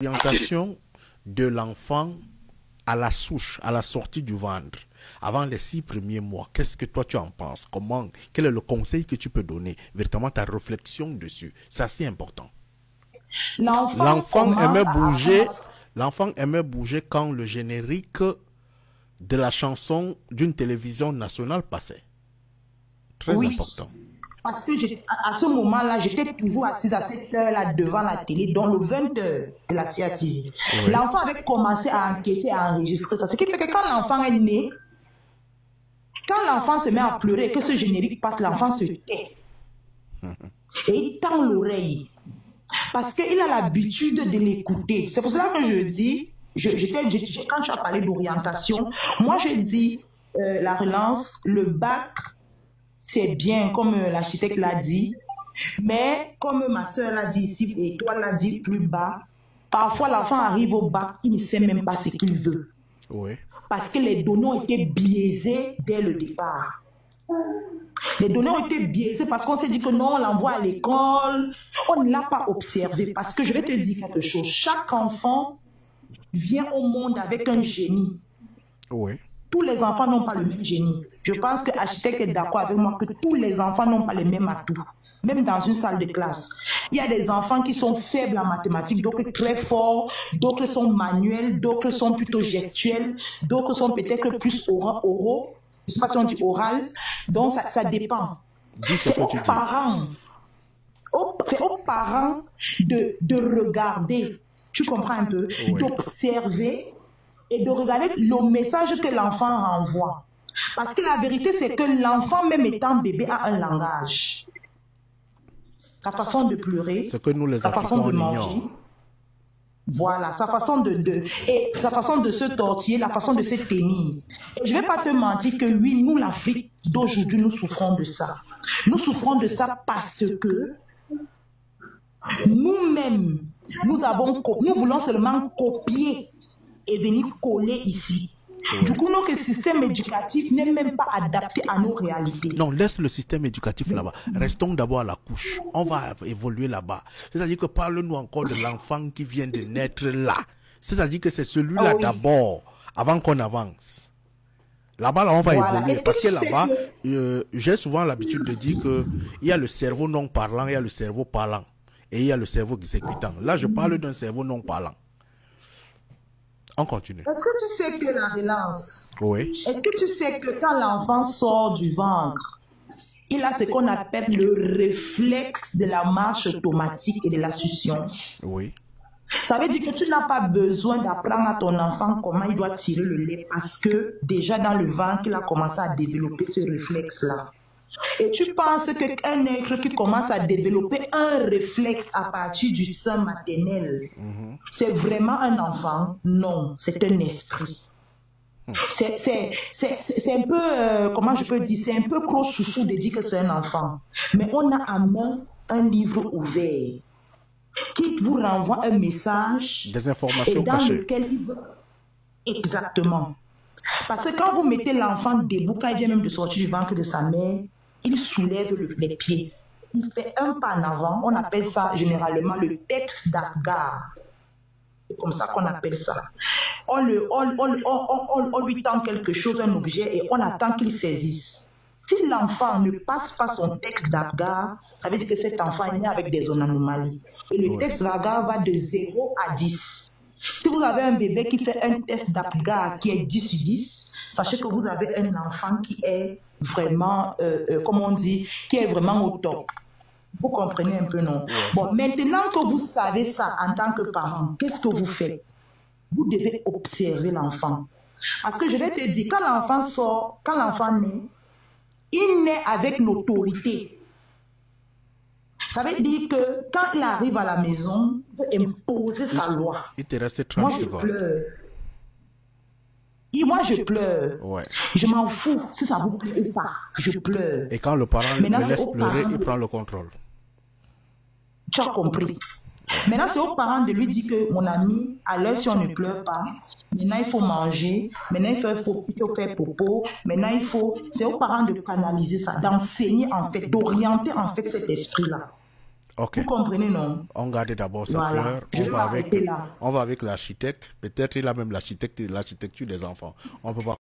L'orientation de l'enfant à la souche, à la sortie du ventre, avant les 6 premiers mois, qu'est-ce que toi tu en penses? Comment, quel est le conseil que tu peux donner? Véritablement ta réflexion dessus. C'est assez important. L'enfant aimait bouger quand le générique de la chanson d'une télévision nationale passait. Très important. Parce que à ce moment-là, j'étais toujours assise à cette heure-là devant la télé, dans le 20h de la CATV. Oui. L'enfant avait commencé à encaisser, à enregistrer ça. Ce qui fait que quand l'enfant est né, quand l'enfant se met à pleurer et que ce générique passe, l'enfant se tait. Et il tend l'oreille. Parce qu'il a l'habitude de l'écouter. C'est pour cela que je dis, quand tu as parlé d'orientation, moi je dis la relance, le bac, c'est bien, comme l'architecte l'a dit, mais comme ma soeur l'a dit ici, et toi l'a dit plus bas, parfois l'enfant arrive au bac, il ne sait même pas ce qu'il veut. Oui. Parce que les données ont été biaisées dès le départ. Les données ont été biaisées parce qu'on s'est dit que non, on l'envoie à l'école, on ne l'a pas observé. Parce que je vais te dire quelque chose, chaque enfant vient au monde avec un génie. Oui. Tous les enfants n'ont pas le même génie. Je pense que l'architecte est d'accord avec moi que tous les enfants n'ont pas les mêmes atouts. Même dans une salle de classe. Il y a des enfants qui sont faibles en mathématiques, d'autres très forts, d'autres sont manuels, d'autres sont plutôt gestuels, d'autres sont peut-être plus oraux. Je ne sais pas si on dit oral. Donc ça dépend. C'est aux parents. C'est aux parents de regarder. Tu comprends un peu? Oui. D'observer et de regarder le message que l'enfant renvoie. Parce que la vérité, c'est que l'enfant, même étant bébé, a un langage. Sa façon de pleurer, sa façon de manger. Voilà, sa façon sa façon de se tortiller, la façon de se tenir. Et je ne vais pas te mentir que oui, nous, l'Afrique d'aujourd'hui, nous souffrons de ça. Nous souffrons de ça parce que nous-mêmes, nous voulons seulement copier et venir coller ici. Oui. Du coup, notre système éducatif n'est même pas adapté à nos réalités. Non, laisse le système éducatif là-bas. Restons d'abord à la couche. On va évoluer là-bas. C'est-à-dire que parle-nous encore de l'enfant qui vient de naître là. C'est-à-dire que c'est celui-là d'abord, avant qu'on avance. Là-bas, là, on va évoluer. Parce que là-bas, j'ai souvent l'habitude de dire qu'il y a le cerveau non parlant, il y a le cerveau parlant. Et il y a le cerveau exécutant. Là, je parle d'un cerveau non parlant. On continue. Est-ce que tu sais que la relance, oui. Est-ce que tu sais que quand l'enfant sort du ventre, il a ce qu'on appelle le réflexe de la marche automatique et de la succion? Oui. Ça veut dire que tu n'as pas besoin d'apprendre à ton enfant comment il doit tirer le lait parce que déjà dans le ventre, il a commencé à développer ce réflexe-là. Et tu penses qu'un être qui commence à développer un réflexe à partir du sein maternel, c'est vraiment un enfant? Non, c'est un esprit. C'est un peu, comment je peux dire, c'est un peu gros chouchou de dire que c'est un enfant. Mais on a à main un livre ouvert qui vous renvoie un message. Des informations cachées. Exactement. Parce que quand vous mettez l'enfant debout, quand il vient même de sortir du ventre de sa mère, il soulève les pieds. Il fait un pas en avant. On appelle ça généralement le texte d'Agar. C'est comme ça qu'on appelle ça. On lui tend quelque chose, un objet, et on attend qu'il saisisse. Si l'enfant ne passe pas son texte d'Agar, ça veut dire que cet enfant est né avec des anomalies. Et le texte d'Agar va de 0 à 10. Si vous avez un bébé qui fait un test d'Apgar qui est 10 sur 10, sachez que vous avez un enfant qui est vraiment, comme on dit, qui est vraiment au top. Vous comprenez un peu, non? Bon, maintenant que vous savez ça en tant que parent, qu'est-ce que vous faites? Vous devez observer l'enfant. Parce que je vais te dire, quand l'enfant sort, quand l'enfant naît, il naît avec l'autorité. Ça veut dire que quand il arrive à la maison, il faut imposer sa loi. Il te reste 30 secondes. Moi, je pleure. Et moi, je pleure. Ouais. Je m'en fous si ça vous plaît ou pas. Je pleure. Et quand le parent le laisse pleurer, il prend le contrôle. Tu as compris. Maintenant, c'est aux parents de lui dire que, mon ami, à l'heure, si on ne pleure pas, maintenant, il faut manger, maintenant, il faut faire popo, maintenant, c'est aux parents de canaliser ça, d'enseigner, en fait, d'orienter, en fait, cet esprit-là. Ok. Vous comprenez, non? On garde d'abord sa Voilà. fleur. Je vais m'arrêter là. On va avec l'architecte. Peut-être il a même l'architecture des enfants. On peut pas